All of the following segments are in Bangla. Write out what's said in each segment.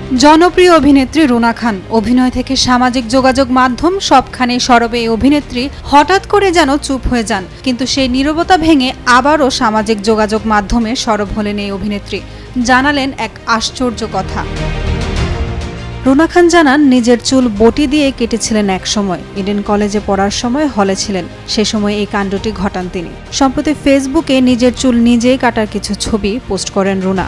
জনপ্রিয় অভিনেত্রী রুনা খান অভিনয় থেকে সামাজিক যোগাযোগ মাধ্যম সবখানে সরবে এই অভিনেত্রী হঠাৎ করে যেন চুপ হয়ে যান, কিন্তু সেই নীরবতা ভেঙে আবারও সামাজিক যোগাযোগ মাধ্যমে সরব হলেন এই অভিনেত্রী। জানালেন এক আশ্চর্য কথা। রুনা খান জানান, নিজের চুল বটি দিয়ে কেটেছিলেন এক সময়। ইডেন কলেজে পড়ার সময় হলে ছিলেন, সে সময় এই কাণ্ডটি ঘটান তিনি। সম্প্রতি ফেসবুকে নিজের চুল নিজেই কাটার কিছু ছবি পোস্ট করেন রুনা।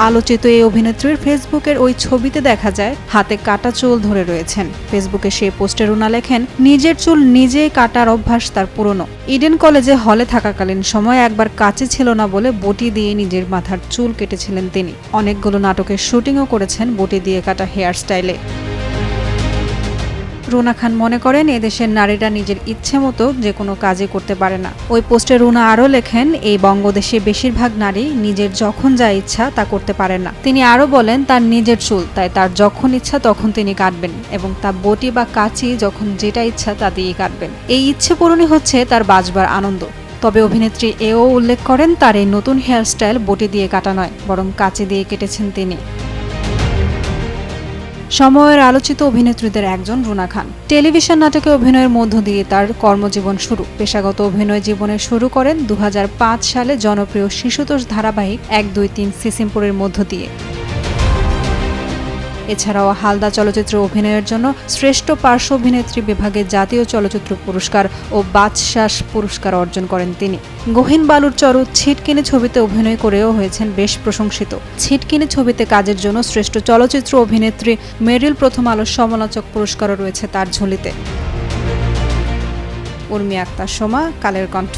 আলোচিত এই অভিনেত্রীর ফেসবুকের ওই ছবিতে দেখা যায় হাতে কাটা চুল ধরে রয়েছেন। ফেসবুকে সেই পোস্টে রুনা লেখেন, নিজের চুল নিজেই কাটার অভ্যাস তার পুরনো। ইডেন কলেজে হলে থাকাকালীন সময় একবার কাঁচি ছিল না বলে বটি দিয়ে নিজের মাথার চুল কেটেছিলেন তিনি। অনেকগুলো নাটকের শুটিংও করেছেন বটি দিয়ে কাটা হেয়ার স্টাইলে। রুনা খান মনে করেন, এদেশের নারীরা নিজের ইচ্ছে মতো যে কোনো কাজই করতে পারে না। ওই পোস্টে রুনা আরও লেখেন, এই বঙ্গদেশে বেশিরভাগ নারী নিজের যখন যা ইচ্ছা তা করতে পারেন না। তিনি আরও বলেন, তার নিজের চুল, তাই তার যখন ইচ্ছা তখন তিনি কাটবেন এবং তা বটি বা কাঁচি যখন যেটা ইচ্ছা তা দিয়েই কাটবেন। এই ইচ্ছে পূরণই হচ্ছে তার বাঁচবার আনন্দ। তবে অভিনেত্রী এও উল্লেখ করেন, তার এই নতুন হেয়ার স্টাইল বটি দিয়ে কাটা নয়, বরং কাঁচি দিয়ে কেটেছেন তিনি। সময়ের আলোচিত অভিনেত্রীদের একজন রুনা খান। টেলিভিশন নাটকে অভিনয়ের মধ্য দিয়ে তার কর্মজীবন শুরু। পেশাগত অভিনয় জীবনে শুরু করেন 2005 সালে জনপ্রিয় শিশুতোষ ধারাবাহিক 1, 2, 3 সিসিমপুরের মধ্য দিয়ে। এছাড়াও হালদা চলচ্চিত্রে অভিনয়ের জন্য শ্রেষ্ঠ পার্শ্ব অভিনেত্রী বিভাগে জাতীয় চলচ্চিত্র পুরস্কার ও বাচসাস পুরস্কার অর্জন করেন তিনি। গহীন বালুর চর ছিটকিনি ছবিতে অভিনয় করেও হয়েছেন বেশ প্রশংসিত। ছিটকিনি ছবিতে কাজের জন্য শ্রেষ্ঠ চলচ্চিত্র অভিনেত্রী মেরিল প্রথম আলোর সমালোচক পুরস্কারও রয়েছে তার ঝুলিতে। উর্মি আক্তার সোমা, কালের কণ্ঠ।